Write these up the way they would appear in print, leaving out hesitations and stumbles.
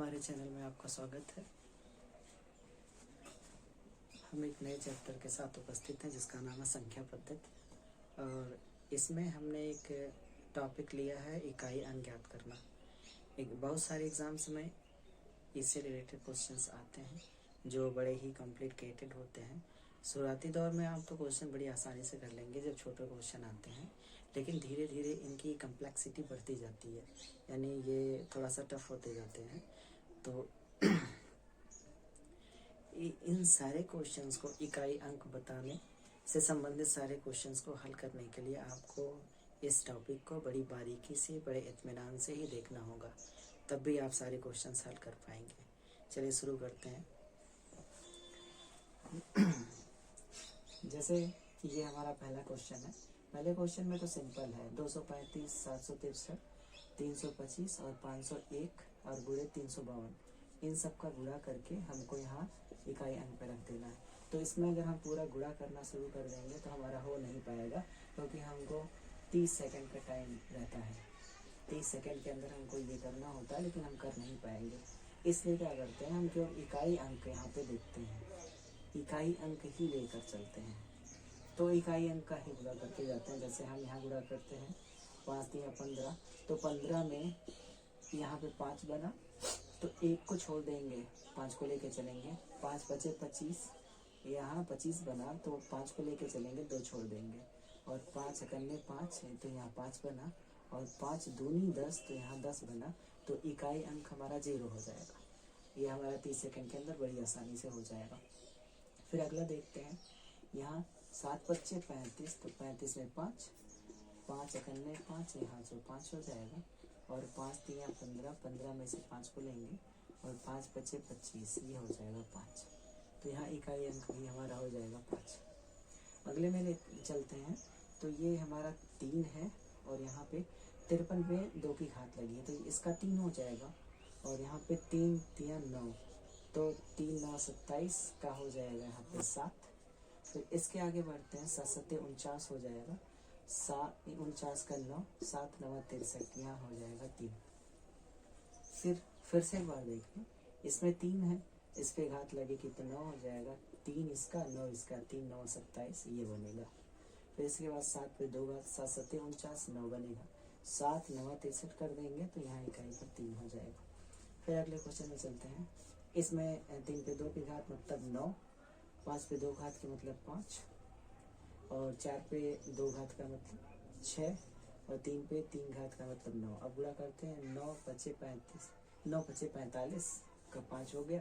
हमारे चैनल में आपका स्वागत है। हम एक नए चैप्टर के साथ उपस्थित हैं जिसका नाम है संख्या पद्धति, और इसमें हमने एक टॉपिक लिया है इकाई अंक ज्ञात करना। बहुत सारे एग्ज़ाम्स में इससे रिलेटेड क्वेश्चंस आते हैं जो बड़े ही कॉम्प्लिकेटेड होते हैं। शुरुआती दौर में आप तो क्वेश्चन बड़ी आसानी से कर लेंगे जब छोटे क्वेश्चन आते हैं, लेकिन धीरे धीरे इनकी कम्प्लेक्सिटी बढ़ती जाती है, यानी ये थोड़ा सा टफ होते जाते हैं। तो इन सारे क्वेश्चंस को इकाई अंक बताने से संबंधित सारे क्वेश्चंस को हल करने के लिए आपको इस टॉपिक को बड़ी बारीकी से, बड़े इत्मीनान से ही देखना होगा, तब भी आप सारे क्वेश्चंस हल कर पाएंगे। चलिए शुरू करते हैं। जैसे ये हमारा पहला क्वेश्चन है। पहले क्वेश्चन में तो सिंपल है, 235, 763, 325 और 501 और गुणे 352, इन सब का गुणा करके हमको यहाँ इकाई अंक पे रख देना है। तो इसमें अगर हम पूरा गुणा करना शुरू कर देंगे तो हमारा हो नहीं पाएगा, क्योंकि हमको 30 सेकंड का टाइम रहता है। 30 सेकंड के अंदर हमको ये करना होता है, लेकिन हम कर नहीं पाएंगे। इसलिए क्या करते हैं, हम केवल इकाई अंक यहाँ पे देखते हैं, इकाई अंक ही लेकर चलते हैं। तो इकाई अंक का ही गुणा करते जाते हैं। जैसे हम यहाँ गुणा करते हैं, 5 3 15, तो 15 में यहाँ पे 5 बना, तो 1 को छोड़ देंगे, 5 को लेके चलेंगे, 5 बचे 25, यहाँ 25 बना तो 5 को लेके चलेंगे, 2 छोड़ देंगे, और 5 एकन्ने 5 है तो यहाँ 5 बना, और 5 दूनी 10 तो यहाँ 10 बना। तो इकाई अंक हमारा 0 हो जाएगा। ये हमारा 30 सेकंड के अंदर बड़ी आसानी से हो जाएगा। फिर अगला देखते हैं, यहाँ 7 बच्चे 35, तो 35 में 5, 5 एकन्ने 5, यहाँ से 5 हो जाएगा, और 5 3 15, 15 में से 5 को लेंगे, और 5 बचे 25, ये हो जाएगा 5। तो यहाँ इकाई अंक भी हमारा हो जाएगा 5। अगले में चलते हैं, तो ये हमारा 3 है, और यहाँ पे 53 में 2 की घात लगी है, तो इसका 3 हो जाएगा, और यहाँ पे 3 3 9, तो 3 9 27 का हो जाएगा यहाँ पे 7। फिर इसके आगे बढ़ते हैं, 7 7 49 हो जाएगा, 7 49 का 9, 7 9 63, यहाँ हो जाएगा 3। फिर से एक बार देखें, इसमें 3 है, इस पे घात लगेगी तो 9 हो जाएगा, 3 इसका 9 इसका, 3 9 27, ये बनेगा। फिर इसके बाद 7 पे 2 घात, 7 7 49, 9 बनेगा, 7 9 63 कर देंगे तो यहाँ इकाई पर 3 हो जाएगा। फिर अगले क्वेश्चन में चलते हैं। इसमें 3 पे 2 की घात मतलब 9, 5 पे 2 घात के मतलब 5, और 4 पे 2 घात का मतलब 6, और 3 पे 3 घात का मतलब 9। अब गुणा करते हैं, 9 बचे 35, 9 बचे 45 का 5 हो गया,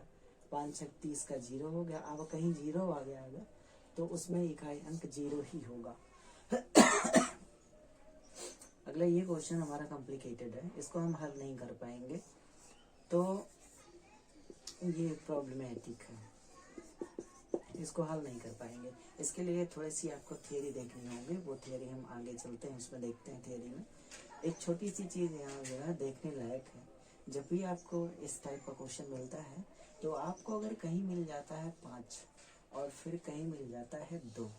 5 6 30 का 0 हो गया। अब कहीं 0 आ गया अगर, तो उसमें इकाई अंक 0 ही होगा। अगला ये क्वेश्चन हमारा कॉम्प्लिकेटेड है, इसको हम हल नहीं कर पाएंगे, तो ये प्रॉब्लमेटिक है, इसको हल नहीं कर पाएंगे। इसके लिए थोड़ी सी आपको थियरी देखनी होगी, वो थियरी हम आगे चलते हैं उसमें देखते हैं। थियरी में एक छोटी सी चीज़ यहाँ जो है देखने लायक है। जब भी आपको इस टाइप का क्वेश्चन मिलता है, तो आपको अगर कहीं मिल जाता है 5 और फिर कहीं मिल जाता है 2,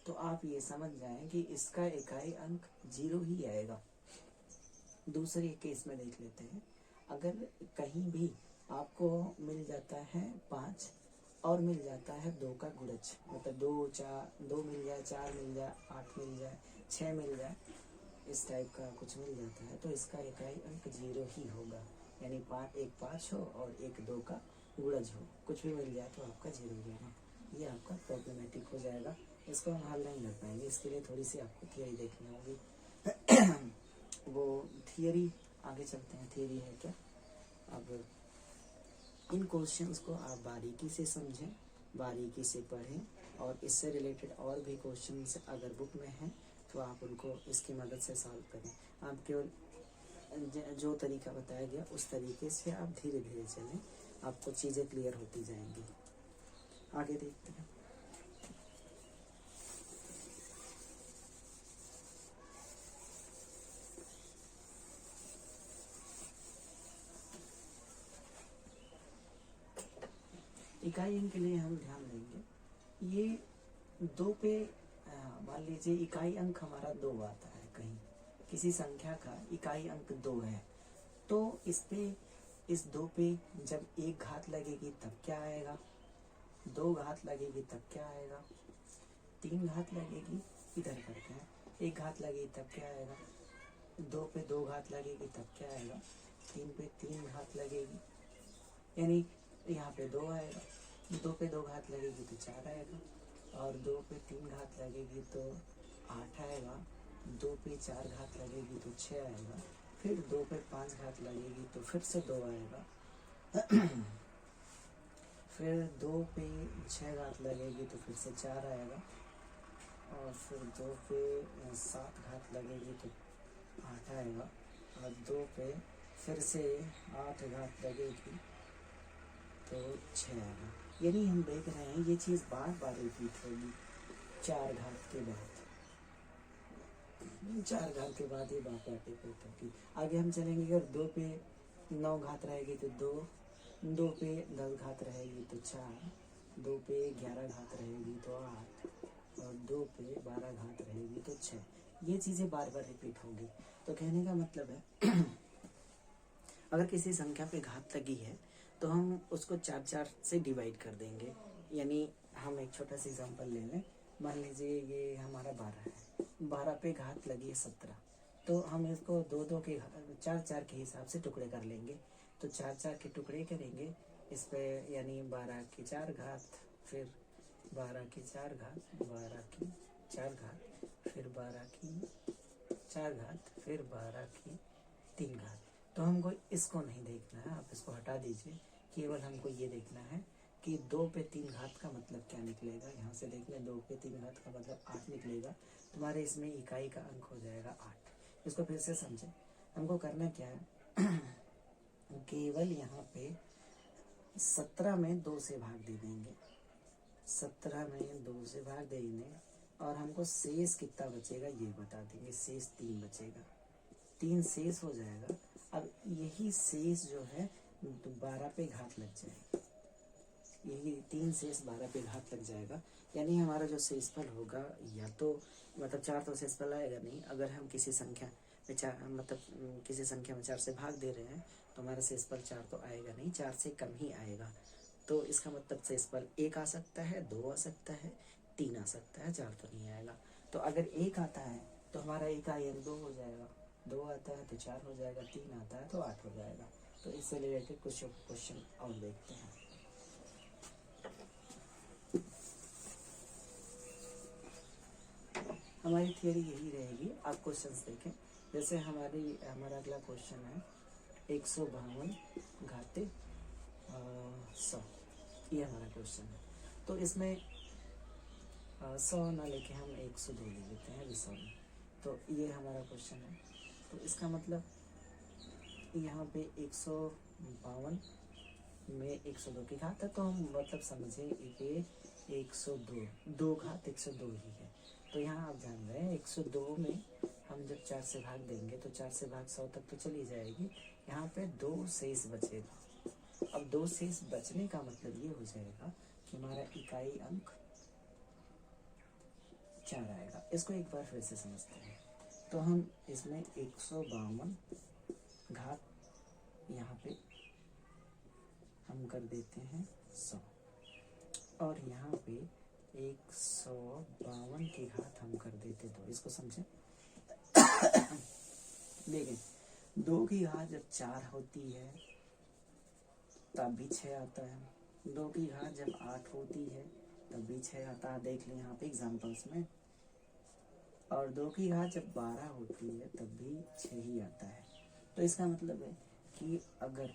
तो आप ये समझ जाएं कि इसका इकाई अंक 0 ही आएगा। दूसरे केस में देख लेते हैं, अगर कहीं भी आपको मिल जाता है 5 और मिल जाता है 2 का गुणज, मतलब 2 मिल जाए, 4 मिल जाए, 8 मिल जाए, 6 मिल जाए, इस टाइप का कुछ मिल जाता है, तो इसका इकाई अंक 0 ही होगा। यानी एक 5 हो और एक 2 का गुणज हो, कुछ भी मिल जाए तो आपका 0 होगा। ये आपका प्रॉब्लमेटिक हो जाएगा, इसको हम हल नहीं कर पाएंगे। इसके लिए थोड़ी सी आपको थियरी देखनी होगी। वो थियरी आगे चलते हैं, थियरी है क्या। अब इन क्वेश्चंस को आप बारीकी से समझें, बारीकी से पढ़ें, और इससे रिलेटेड और भी क्वेश्चंस अगर बुक में हैं तो आप उनको इसकी मदद से सॉल्व करें। आप केवल जो तरीका बताया गया उस तरीके से आप धीरे धीरे चलें, आपको चीज़ें क्लियर होती जाएंगी। आगे देखते हैं। इकाई अंक के लिए हम ध्यान देंगे, ये 2 पे मान लीजिए इकाई अंक हमारा 2 आता है, कहीं किसी संख्या का इकाई अंक 2 है, तो इस पे इस 2 पे जब 1 घात लगेगी तब क्या आएगा, 2 घात लगेगी तब क्या आएगा, 3 घात लगेगी, इधर करते हैं, 1 घात लगेगी तब क्या आएगा, 2 पे 2 घात लगेगी तब क्या आएगा, 3 पे 3 घात लगेगी, यानी यहाँ पे 2 आएगा, 2 पे 2 घात लगेगी तो 4 आएगा, और 2 पे 3 घात लगेगी तो 8 आएगा, 2 पे 4 घात लगेगी तो 6 आएगा, फिर 2 पे 5 घात लगेगी तो फिर से 2 आएगा, फिर 2 पे 6 घात लगेगी तो फिर से 4 आएगा, और फिर 2 पे 7 घात लगेगी तो 8 आएगा, और 2 पे फिर से 8 घात लगेगी तो 6 आएगा। यानी हम देख रहे हैं ये चीज़ बार बार रिपीट होगी 4 घात के बाद, 4 घात के बाद ये बार बार रिपीट होगी। आगे हम चलेंगे, अगर 2 पे 9 घात रहेगी तो 2, 2 पे 10 घात रहेगी तो 4, 2 पे 11 घात रहेगी तो 8, और 2 पे 12 घात रहेगी तो 6। ये चीज़ें बार बार रिपीट होगी। तो कहने का मतलब है अगर किसी संख्या पे घात लगी है तो हम उसको 4 से डिवाइड कर देंगे। यानी हम एक छोटा सा एग्जांपल ले लें, मान लीजिए ये हमारा 12 है, 12 पे घात लगी है 17, तो हम इसको 2 के 4 के हिसाब से टुकड़े कर लेंगे। तो 4 के टुकड़े करेंगे इस पे, यानी 12 की 4 घात, फिर 12 की 4 घात, 12 की 4 घात, फिर 12 की 4 घात, फिर 12 की 3 घात। तो हमको इसको नहीं देखना है, आप इसको हटा दीजिए, केवल हमको ये देखना है कि 2 पे 3 घात का मतलब क्या निकलेगा। यहाँ से देख लें, 2 पे 3 घात का मतलब 8 निकलेगा। तुम्हारे इसमें इकाई का अंक हो जाएगा 8। इसको फिर से समझें, हमको करना क्या है केवल यहाँ पे 17 में 2 से भाग दे देंगे, 17 में 2 से भाग देंगे, और हमको शेष कितना बचेगा ये बता देंगे। शेष 3 बचेगा, 3 शेष हो जाएगा। अब यही शेष जो है 12 पे घात लग जाएगा, यही 3 शेष 12 पे घात लग जाएगा। यानी हमारा जो शेषफल होगा, या तो मतलब 4 तो शेषफल आएगा नहीं। अगर हम किसी संख्या में 4 मतलब किसी संख्या में 4 से भाग दे रहे हैं तो हमारा शेषफल 4 तो आएगा नहीं, 4 से कम ही आएगा। तो इसका मतलब शेषफल 1 आ सकता है, 2 आ सकता है, 3 आ सकता है, 4 तो नहीं आएगा। तो अगर 1 आता है तो हमारा इकाई अंक 2 हो जाएगा, 2 आता है तो 4 हो जाएगा, 3 आता है तो 8 हो जाएगा। तो इससे रिलेटेड कुछ क्वेश्चन और देखते हैं। हमारी थियरी यही रहेगी, आप क्वेश्चंस देखें। जैसे हमारा अगला क्वेश्चन है 152 घाते 100, ये हमारा क्वेश्चन है। तो इसमें 100 ना लेके हम 102 ले लेते हैं विषय में। तो ये हमारा क्वेश्चन है। तो इसका मतलब यहाँ पे 152 में 102 की घात है, तो हम मतलब समझे कि 102, 2 घात 102 ही है। तो यहाँ आप जान रहे हैं 102 में हम जब 4 से भाग देंगे तो 4 से भाग 100 तक तो चली जाएगी, यहाँ पे 2 शेष बचेगा। अब 2 शेष बचने का मतलब ये हो जाएगा कि हमारा इकाई अंक 4 आएगा। इसको एक बार फिर से समझते हैं। तो हम इसमें 152 घात यहाँ पे हम कर देते हैं 100, और यहाँ पे 152 की घात हम कर देते 2। इसको समझें देखें, 2 की घात जब 4 होती है तब भी 6 आता है, 2 की घात जब 8 होती है तब भी 6 आता है, देख लें यहाँ पे एग्जाम्पल्स में। और 2 की घात जब 12 होती है तब भी 6 ही आता है। तो इसका मतलब है कि अगर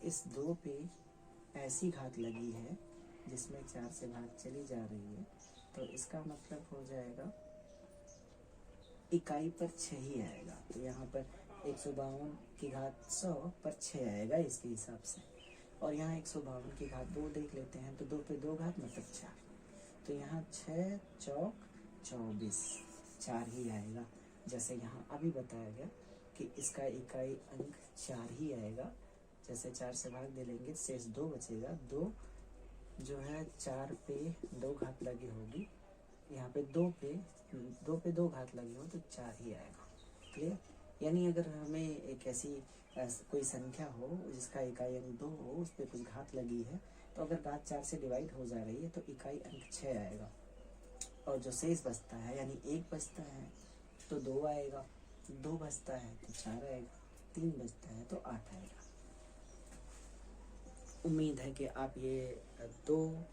इस 2 पे ऐसी घात लगी है जिसमें 4 से भाग चली जा रही है, तो इसका मतलब हो जाएगा इकाई पर 6 ही आएगा। तो यहाँ पर 152 की घात 100 पर 6 आएगा इसके हिसाब से। और यहाँ 152 की घात 2 देख लेते हैं, तो 2 पे 2 घात मतलब 4, तो यहाँ 6 चौक 24, 4 ही आएगा। जैसे यहाँ अभी बताया गया कि इसका इकाई अंक 4 ही आएगा। जैसे 4 से भाग दे लेंगे, शेष 2 बचेगा, 2 जो है 4 पे 2 घात लगी होगी, यहाँ पे 2 पे 2 घात लगी हो तो 4 ही आएगा। क्लियर? यानी अगर हमें एक ऐसी कोई संख्या हो जिसका इकाई अंक 2 हो, उस पर कुछ घात लगी है, तो अगर घात 4 से डिवाइड हो जा रही है तो इकाई अंक 6 आएगा, और जो शेष बचता है यानी 1 बचता है तो 2 आएगा, 2 बचता है तो 4 आएगा, 3 बचता है तो 8 आएगा। उम्मीद है कि आप ये 2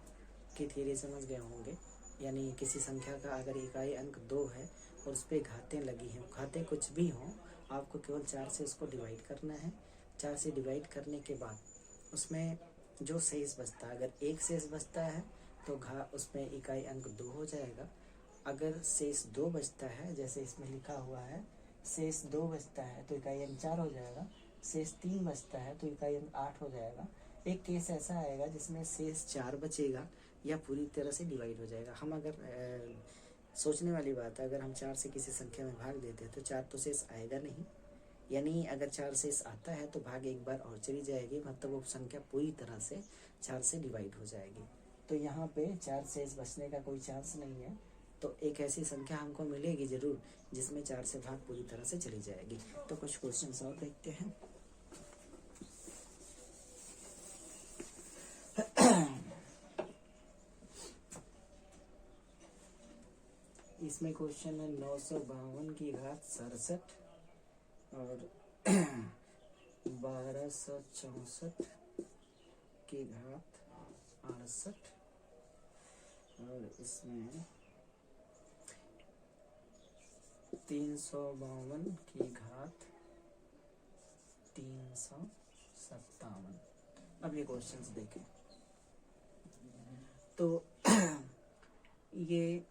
की थियरी समझ गए होंगे। यानी किसी संख्या का अगर इकाई अंक 2 है और उस पर घातें लगी हैं, घातें कुछ भी हों, आपको केवल 4 से उसको डिवाइड करना है। 4 से डिवाइड करने के बाद उसमें जो शेष बचता है, अगर 1 शेष बचता है तो उसमें इकाई अंक 2 हो जाएगा। अगर शेष 2 बचता है, जैसे इसमें लिखा हुआ है, शेष 2 बचता है तो इकाई अंक 4 हो जाएगा। शेष 3 बचता है तो इकाई अंक 8 हो जाएगा। एक केस ऐसा आएगा जिसमें शेष 4 बचेगा या पूरी तरह से डिवाइड हो जाएगा। हम अगर सोचने वाली बात है, अगर हम 4 से किसी संख्या में भाग देते हैं तो 4 तो शेष आएगा नहीं, यानी अगर 4 शेष आता है तो भाग एक बार और चली जाएगी, मतलब वो संख्या पूरी तरह से 4 से डिवाइड हो जाएगी। तो यहाँ पे 4 शेष बचने का कोई चांस नहीं है। तो एक ऐसी संख्या हमको मिलेगी जरूर जिसमें 4 से भाग पूरी तरह से चली जाएगी। तो कुछ क्वेश्चन और देखते हैं। इसमें क्वेश्चन है 952 की घात 67 और 1264 की घात 68 और इसमें 352 की घात 357। अब ये क्वेश्चंस देखें तो ये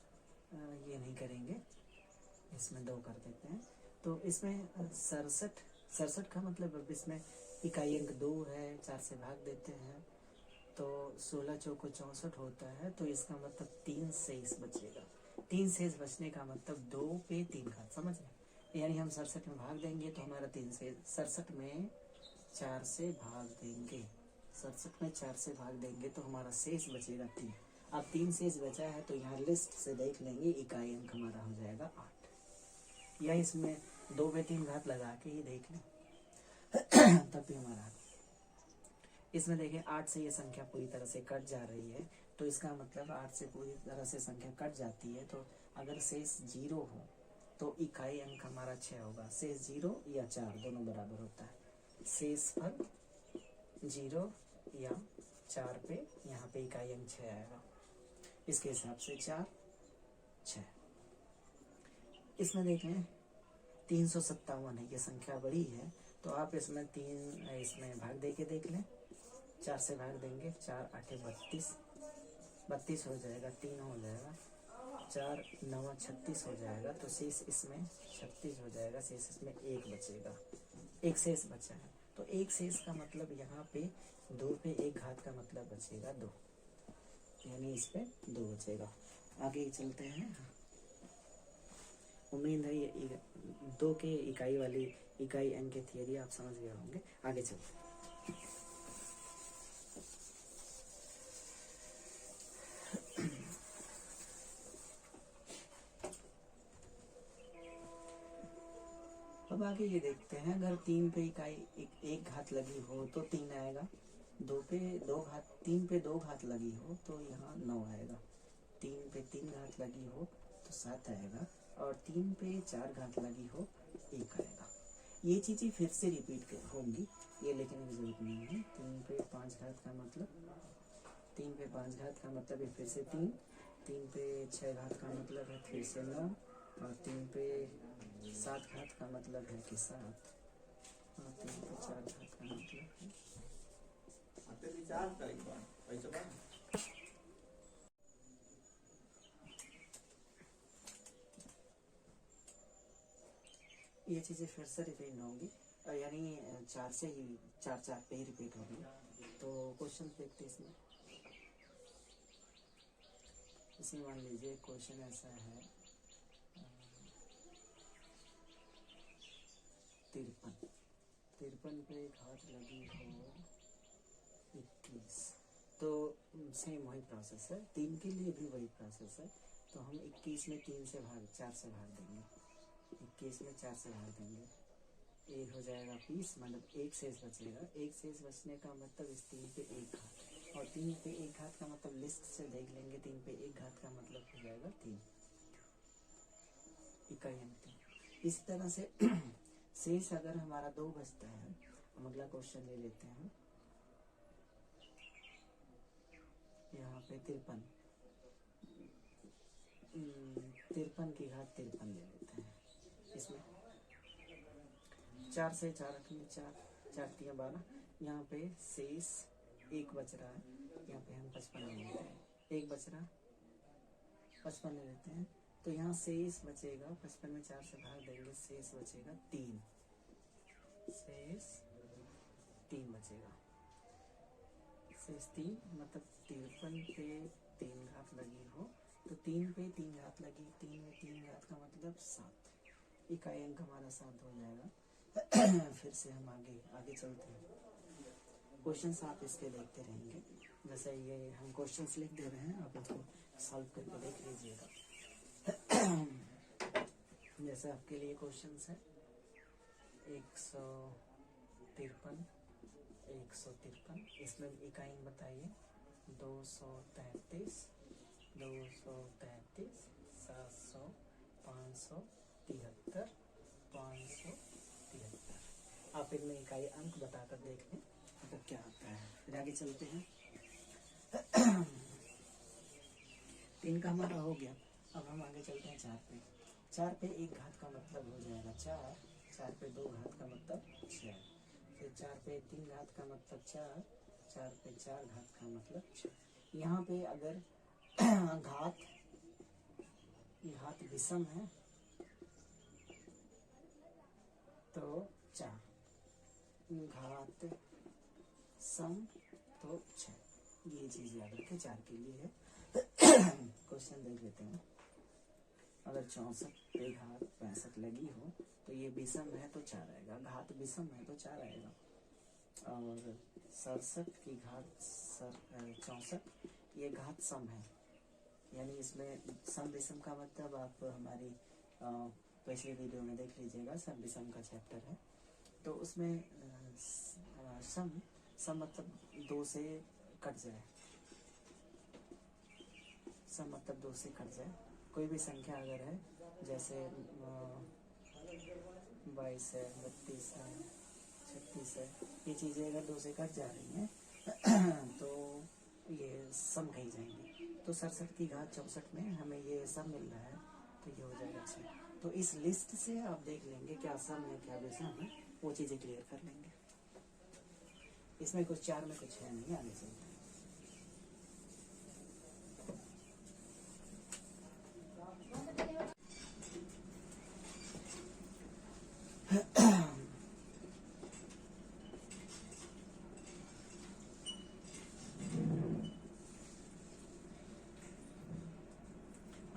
नहीं करेंगे, इसमें 2 कर देते हैं। तो इसमें 67 का मतलब अब इसमें इकाई अंक 2 है, 4 से भाग देते हैं तो 16 चौको 64 होता है, तो इसका मतलब 3 शेष बचेगा। 3 शेष बचने का मतलब 2 पे 3 घात, समझ गए? यानी हम 67 में भाग देंगे तो हमारा 3 शेष, 67 में 4 से भाग देंगे, 67 में 4 से भाग देंगे तो हमारा शेष बचेगा 3। अब 3 शेष बचा है तो यहाँ लिस्ट से देख लेंगे, इकाई अंक हमारा हो जाएगा 8, या इसमें 2 पे 3 घात लगा के ही देख लें तब भी हमारा। इसमें देखें 8 से ये संख्या पूरी तरह से कट जा रही है, तो इसका मतलब 8 से पूरी तरह से संख्या कट जाती है, तो अगर शेष 0 हो तो इकाई अंक हमारा 6 होगा। शेष 0 या 4 दोनों बराबर होता है। शेष फल 0 या 4 पे यहाँ पे इकाई अंक 6 आएगा, इसके हिसाब से 4 6। इसमें देखें 357 है, ये संख्या बड़ी है, तो आप इसमें भाग दे के देख लें। 4 से भाग देंगे, 4 8 32 हो जाएगा, 3 हो जाएगा, 4 9 36 हो जाएगा, तो शेष इसमें 36 हो जाएगा, शेष इसमें 1 बचेगा, 1 शेष बचा है। तो 1 शेष का मतलब यहाँ पे 2 पे 1 घात का मतलब बचेगा 2, यानी इस पे 2 बचेगा। आगे चलते हैं। उम्मीद है ये 2 के इकाई वाली इकाई अंक की थियरी आप समझ गए होंगे। आगे चलते हैं। अब आगे ये देखते हैं, अगर 3 पे इकाई एक घात लगी हो तो 3 आएगा, 2 पे 2 घात 3 पे 2 घात लगी हो तो यहाँ 9 आएगा, 3 पे 3 घात लगी हो तो 7 आएगा, और 3 पे 4 घात लगी हो 1 आएगा। ये चीज़ें फिर से रिपीट होंगी, ये लिखने की जरूरत नहीं है। 3 पे 5 घात का मतलब 3 पे 5 घात का मतलब है फिर से 3, 3 पे 6 घात का मतलब है फिर से 9, और 3 पे 7 घात का मतलब है कि 7, और 3 पे 4 घात का मतलब है। ये चीज़ें फिर से रिपीट होंगी, यानी 4 से ही 4 पे ही रिपीट होंगी। तो क्वेश्चन देखते हैं इसमें मान लीजिए क्वेश्चन ऐसा है 53 पे घात लगी हो 21, तो सेम वही प्रोसेस है, 3 के लिए भी वही प्रोसेस है। तो हम 21 में 4 से भाग देंगे, 21 में 4 से भाग देंगे ये हो जाएगा 20, मतलब एक शेष बचेगा। एक शेष बचने का मतलब इस 3 पे एक घात, और 3 पे एक घात का मतलब लिस्ट से देख लेंगे, 3 पे एक घात का मतलब हो जाएगा 3 इकाई अंक। इसी तरह से शेष अगर हमारा 2 बचता है, हम अगला क्वेश्चन ले लेते हैं। यहाँ पे 53 की घात 53 ले लेते हैं। इसमें 4 से 4 रखेंगे, 4 4 12। यहाँ पे शेष 1 बच रहा है, यहाँ पे हम 55 ले लेते हैं। 1 बच रहा, 55 ले लेते हैं। तो यहाँ शेष बचेगा, 55 में 4 से भाग देंगे, शेष बचेगा 3, शेष 3 बचेगा। शेष 3 मतलब 53 पे 3 घात लगी हो, तो 3 पे 3 घात लगी, 3 में 3 घात का मतलब 7, इकाई अंक हमारा 7 हो जाएगा। फिर से हम आगे चलते हैं। क्वेश्चंस आप इसके देखते रहेंगे, जैसे ये हम क्वेश्चंस लिख दे रहे हैं, आप इसको सॉल्व करके देख लीजिएगा। जैसे आपके लिए क्वेश्चंस है 153, 153, इसमें इकाई बताइए। 233, 233, 700, 573, 573। आप इनमें इकाई अंक बताकर देख लें मतलब क्या आता है। फिर आगे चलते हैं। 3 का हमारा हो गया। अब हम आगे चलते हैं 4 पे। 4 पे 1 घात का मतलब हो जाएगा 4, 4 पे 2 घात का मतलब 6, फिर 4 पे 3 घात का मतलब 4, 4 पे 4 घात का मतलब 6। यहाँ पे अगर घात विषम है तो 4, घात सम तो 6। ये चीज याद रखें, 4 के लिए है। क्वेश्चन देख लेते हैं। अगर 64 पे घात 65 लगी हो तो ये विषम है तो 4 आएगा, घात विषम है तो 4 आएगा। और 67 की घात 64, ये घात सम है, यानी इसमें सम विषम का मतलब आप हमारी पिछले वीडियो में देख लीजिएगा, सम विषम का चैप्टर है। तो उसमें सम मतलब 2 से कट जाए, सम मतलब 2 से कट जाए। कोई भी संख्या अगर है, जैसे 22 है, 32 है, 36 है, ये चीज़ें अगर 2 से कट जा रही हैं तो ये सम कही जाएंगी। तो 67 की घात 64 में हमें ये सम मिल रहा है, तो ये हो जाएगा 6। तो इस लिस्ट से आप देख लेंगे क्या सम है क्या विषम है, वो चीज़ें क्लियर कर लेंगे। इसमें कुछ 4 में कुछ है नहीं, आगे चलते हैं।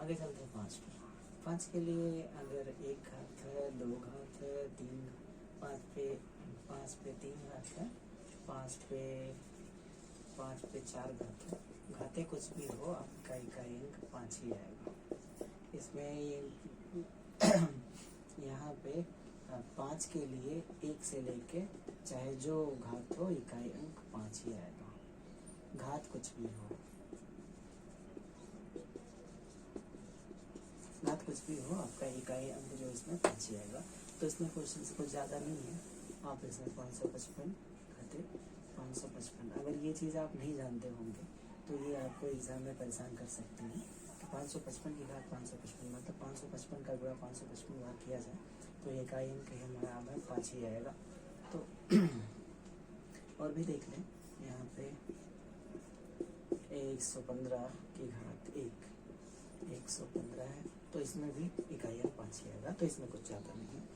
आगे चलते हैं 5 पे। 5 के लिए अगर 1 घात है, 2 घात है, 3, 5 पे 3 घात है, 5 पे 4 घात है, घाते कुछ भी हो आपका इकाई अंक 5 ही आएगा। इसमें ये यहाँ पे 5 के लिए 1 से लेके चाहे जो घात हो इकाई अंक 5 ही आएगा, घात कुछ भी हो, घात कुछ भी हो आपका इकाई अंक जो इसमें 5 ही आएगा। तो इसमें क्वेश्चन से कुछ ज़्यादा नहीं है। आप इसमें 555 घटे 555, अगर ये चीज़ आप नहीं जानते होंगे तो ये आपको एग्जाम में परेशान कर सकते हैं। तो 555 की घात 555 मतलब 555 का गुणा 555 बार किया जाए तो इकाई अंक हमारा 5 ही आएगा। तो और भी देख लें, यहाँ पे 115 की घात 115 है, तो इसमें भी इकाई अंक 5 ही आएगा। तो इसमें कुछ ज़्यादा नहीं है।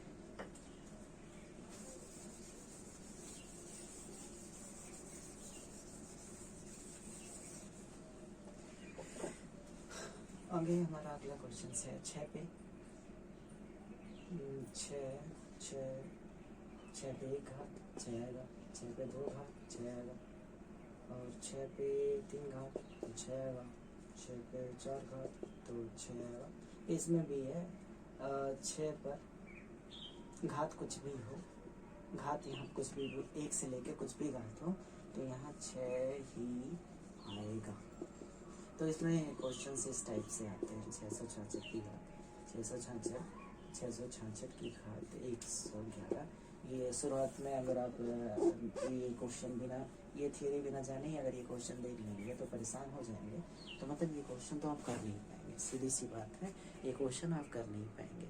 आगे हमारा अगला क्वेश्चन है 6 पे 6 पे 1 घात 6 आएगा, 6 पे 2 घात 6 आएगा, और 6 पे 3 घात तो 6 आएगा, 6 पे 4 घात तो 6 आएगा। इसमें भी है 6 पर घात कुछ भी हो घात यहाँ कुछ भी एक से लेके कुछ भी घात हो तो यहाँ 6 ही आएगा। तो इसमें क्वेश्चन इस टाइप से आते हैं। 666 की घात 666 की घात 111। ये शुरुआत में अगर आप ये क्वेश्चन बिना, ये थियरी बिना जाने ही अगर ये क्वेश्चन देख लेंगे तो परेशान हो जाएंगे। तो मतलब ये क्वेश्चन तो आप कर नहीं पाएंगे, सीधी सी बात है, ये क्वेश्चन आप कर नहीं पाएंगे।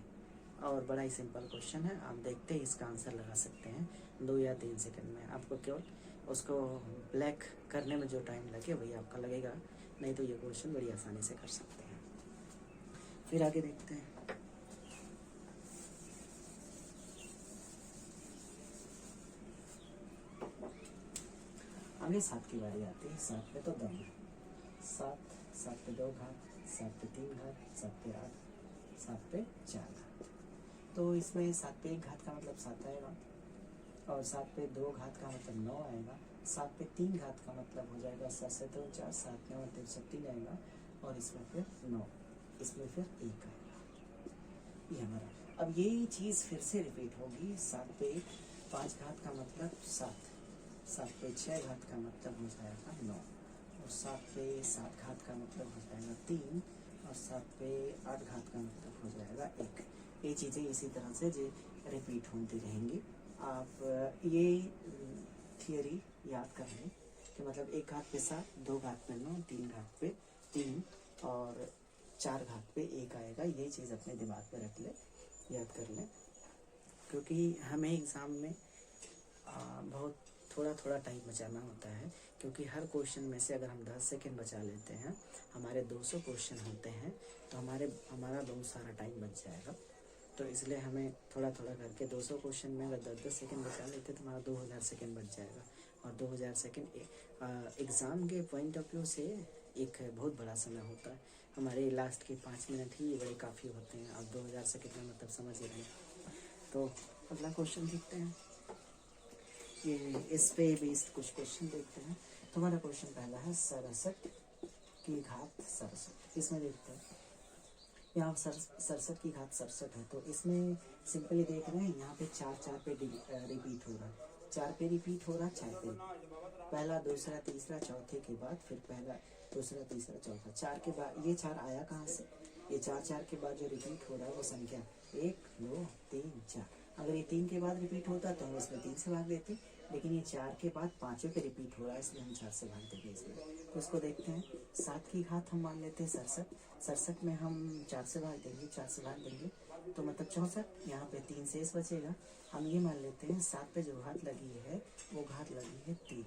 और बड़ा ही सिंपल क्वेश्चन है, आप देखते ही इसका आंसर लगा सकते हैं 2 या 3 सेकंड में। आपको केवल उसको ब्लैक करने में जो टाइम लगे वही आपका लगेगा, नहीं तो ये क्वेश्चन बड़ी आसानी से कर सकते हैं। फिर आगे देखते हैं। आगे 7 की बारी आती है। 7 पे तो दम है। 7 पे 2 घात, 7 पे 3 घात, 7 पे 8, 7 पे 4 घात। तो इसमें 7 पे 1 घात का मतलब 7 आएगा, और 7 पे 2 घात का मतलब 9 आएगा। 7 पे 3 घात का मतलब हो जाएगा 7 से 2 4, 7 9 3 आएगा, और इसमें फिर 9, इसमें फिर 1 आएगा। ये हमारा, अब यही चीज़ फिर से रिपीट होगी। 7 पे 5 घात का मतलब 7, 7 पे 6 घात का मतलब हो जाएगा 9, और 7 पे 7 घात का मतलब हो जाएगा 3, और 7 पे 8 घात का मतलब हो जाएगा 1। ये चीज़ें इसी तरह से जो रिपीट होती रहेंगी। आप ये थियरी याद कर लें कि मतलब 1 घात पे 7, 2 घात पे 9, 3 घात पे 3, और 4 घात पे 1 आएगा। ये चीज़ अपने दिमाग में रख ले, याद कर लें, क्योंकि हमें एग्ज़ाम में बहुत थोड़ा टाइम बचाना होता है। क्योंकि हर क्वेश्चन में से अगर हम 10 सेकेंड बचा लेते हैं, हमारे 200 क्वेश्चन होते हैं, तो हमारा बहुत सारा टाइम बच जाएगा। तो इसलिए हमें थोड़ा करके 200 क्वेश्चन में अगर 10 सेकेंड बचा लेते तो हमारा 2000 सेकेंड बच जाएगा। और 2000 सेकेंड एग्ज़ाम के पॉइंट ऑफ व्यू से एक बहुत बड़ा समय होता है। हमारे लास्ट के 5 मिनट ही बड़े काफ़ी होते हैं। अब 2000 सेकेंड में मतलब समझ ही नहीं। तो अगला क्वेश्चन देखते हैं। ये इस पे बेस्ड कुछ क्वेश्चन देखते हैं। तो हमारा क्वेश्चन पहला है 67 की घात 67। इसमें देखते हैं, यहाँ 67 की घात 67 है। तो इसमें सिंपली देख रहे हैं, यहाँ पे 4 पे रिपीट हो रहा है, 4 पे रिपीट हो रहा है, 4 पे पहला दूसरा तीसरा चौथे के बाद फिर पहला दूसरा तीसरा चौथा, 4 के बाद ये 4 आया कहाँ से? ये 4 के बाद जो रिपीट हो रहा है वो संख्या 1 2 3 4। अगर ये 3 के बाद रिपीट होता तो हम इसमें 3 से भाग देते, लेकिन ये 4 के बाद 5वें पे रिपीट हो रहा है, इसलिए हम 4 से भाग देंगे इसमें। तो इसको देखते हैं। 7 की घात हम मान लेते हैं 67 में हम 4 से भाग देंगे, 4 से भाग देंगे तो मतलब 64। यहाँ पे 3 शेष बचेगा। हम ये मान लेते हैं 7 पे जो घात लगी है वो घात लगी है 3।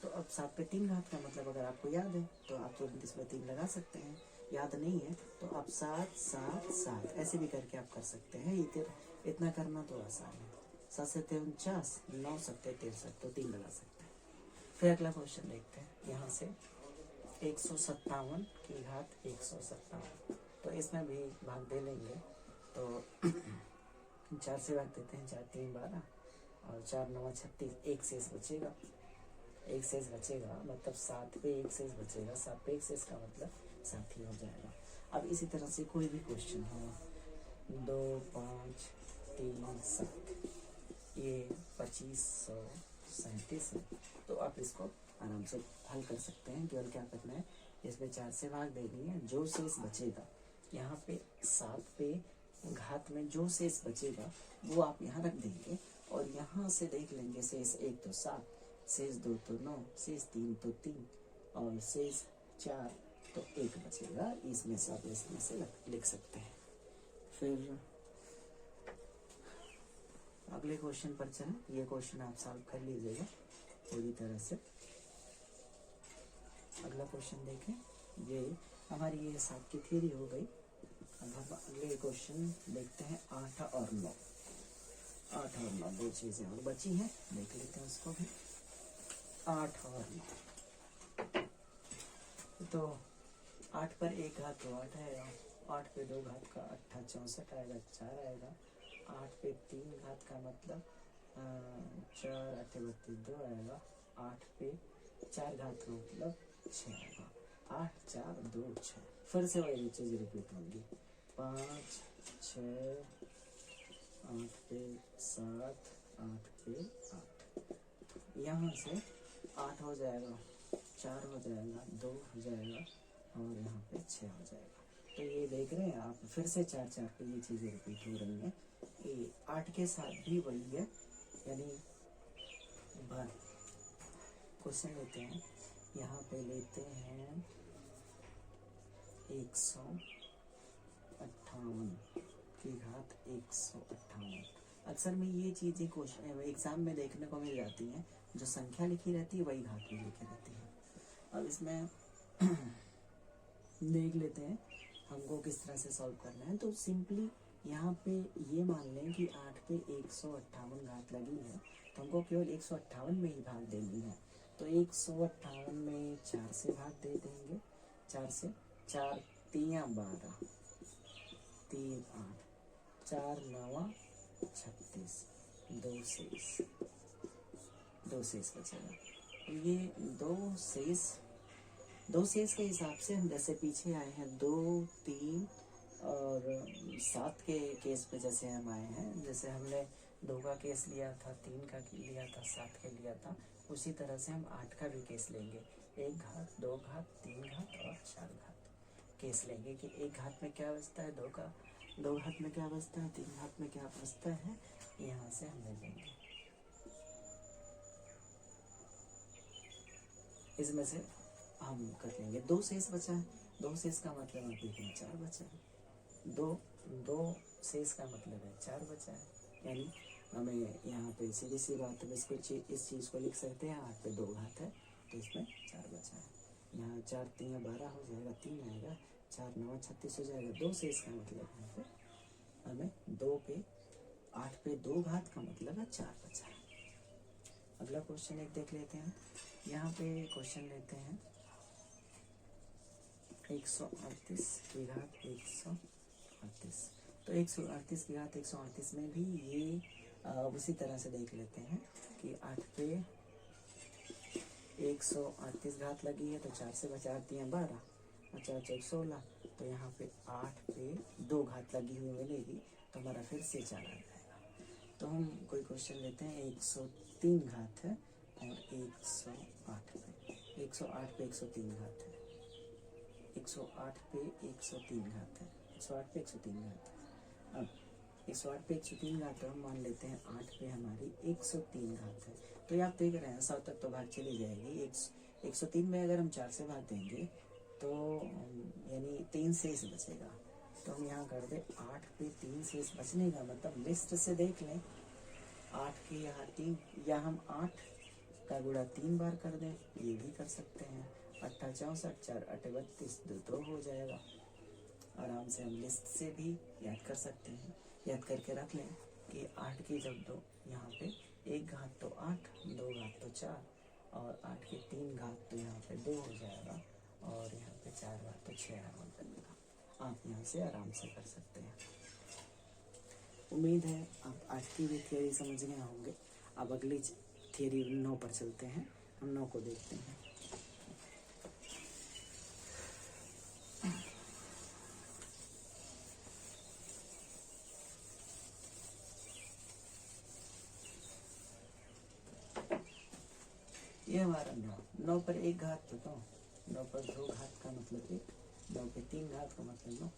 तो अब 7 पे 3 घात का मतलब अगर आपको याद है तो आप तुरंत इसमें 3 लगा सकते हैं। याद नहीं है तो आप 7 7 7 ऐसे भी करके आप कर सकते हैं। इतना करना तो आसान है। 7 से 49, 9 7 63, तो 3 लगा सकते हैं। फिर अगला क्वेश्चन देखते हैं। यहाँ से 157 की घात 157, तो इसमें भी भाग दे लेंगे। तो 4 से भाग देते हैं, 4 3 12, और 4 9 36, 1 शेष बचेगा। 1 शेष बचेगा मतलब 7 पे 1 शेष बचेगा। 7 पे 1 शेष का मतलब 7 ही हो जाएगा। अब इसी तरह से कोई भी क्वेश्चन हो, 2 5 3 7, ये 2537 है, तो आप इसको आराम से हल कर सकते हैं। केवल क्या करना है, इसमें 4 से भाग देनी है, जो शेष बचेगा यहाँ पे 7 पे घात में जो शेष बचेगा वो आप यहाँ रख देंगे, और यहाँ से देख लेंगे शेष 1 तो 7, शेष 2 तो 9, शेष 3 तो 3, और शेष 4 तो 1 बचेगा। इसमें से आप इसमें से लिख सकते हैं। फिर अगले क्वेश्चन पर चलें। ये क्वेश्चन आप सॉल्व कर लीजिएगा पूरी तरह से। अगला क्वेश्चन देखें। ये हमारी ये 7 की थ्योरी हो गई। अब हम अगले क्वेश्चन देखते हैं 8 और 9। 8 और 9 दो चीज़ें और बची हैं, देख लेते हैं उसको भी। 8 और 9, तो 8 पर 1 घात तो 8 आएगा, 8 पे 2 घात का 8 64 आएगा, 4 आएगा। 8 पे 3 घात का मतलब 4 8 32 2 आएगा। 8 पे 4 घात का मतलब 6 आएगा। 8 4 2 6, फिर से वही चीज़ रिपीट होंगी। 5 6 8 पे 7 8 पे 8, यहाँ से 8 हो जाएगा, 4 हो जाएगा, 2 हो जाएगा और यहाँ पे 6 हो जाएगा। तो ये देख रहे हैं आप, फिर से 4 4 पे ये चीज़ें रिपीट हो रही हैं। ये 8 के साथ भी वही है, यानी भर। क्वेश्चन लेते हैं, यहाँ पे लेते हैं 158 की घात 158। अक्सर में ये चीज़ें क्वेश्चन एग्जाम में देखने को मिल जाती हैं, जो संख्या लिखी रहती है वही घात भी लिखी रहती है। अब इसमें देख लेते हैं हमको किस तरह से सॉल्व करना है। तो सिंपली यहाँ पे ये मान लें कि 8 पे 158 घात लगी है, तो हमको केवल 158 में ही भाग देनी है। तो 158 में 4 से भाग दे देंगे, 4 से, 4 3 12, 3 8, 4 9 36, 2 शेष बचेगा। ये 2 शेष के हिसाब से हम जैसे पीछे आए हैं 2 3 और 7 के केस पे जैसे हम आए हैं, जैसे हमने 2 का केस लिया था, 3 का लिया था, 7 का लिया था, उसी तरह से हम 8 का भी केस लेंगे। 1 घात, 2 घात, 3 घात और 4 घात केस लेंगे कि 1 घात में क्या बचता है, 2 घात में क्या बचता है, 3 घात में क्या बचता है, यहाँ से हम ले लेंगे। इसमें से हम कर लेंगे। 2 शेष बचा है, 2 शेष का मतलब आप देखें 4 बचा है, 2 शेष का मतलब है 4 बचा है, यानी हमें यहाँ पे सीधी सी बात है, इस चीज़ को लिख सकते हैं 8 पे 2 घात है तो इसमें 4 बचा है। यहाँ 4 3 12 हो जाएगा, 3 आएगा, 4 9 36 हो जाएगा। 2 शेष का मतलब यहाँ पे हमें 8 पे 2 घात का मतलब है 4 बचा है। अगला क्वेश्चन एक देख लेते हैं। यहाँ पे क्वेश्चन लेते हैं 138 की घात 138। तो 138 की घात 138 में भी ये उसी तरह से देख लेते हैं कि 8 पे 138 घात लगी है, तो 4 से बचा 3 12 और 4 4 16, तो यहाँ पे 8 पे 2 घात लगी हुई मिलेगी, तो हमारा फिर से 4 आ जाएगा। तो हम कोई क्वेश्चन लेते हैं 103 घात है और 108 पे 103 घात है, 108 पे 103 घात है, 108 पे 103 घात है। अब 108 पे 103 घात है, हम मान लेते हैं 8 पे हमारी 103 घात है। तो आप देख रहे हैं 100 तक तो भाग चली जाएगी। 103 में अगर हम 4 से भाग देंगे तो यानी 3 शेष बचेगा। तो हम यहाँ कर दे 8 पे 3 शेष बचने का मतलब लिस्ट से देख लें 8 के यहाँ 3, या हम 8 का गुणा 3 बार कर दें, ये भी कर सकते हैं। 8 64, 4 8 32, 2 हो जाएगा। आराम से हम लिस्ट से भी याद कर सकते हैं। याद करके रख लें कि 8 की जब 2 यहाँ पे 1 घात तो 8, 2 घात तो 4 और 8 के 3 घात तो यहाँ पे 2 हो जाएगा और यहाँ पे 4 घात तो 6 हो जाएगा। आप यहाँ से आराम से कर सकते हैं। उम्मीद है आप आज की भी थियरी समझ गए होंगे। अब अगली थियरी 9 पर चलते हैं। हम 9 को देखते हैं। ये हमारा 9 पर 1 घात तो 9 पर 2 घात का मतलब 1, 9 पे 3 घात का मतलब 9।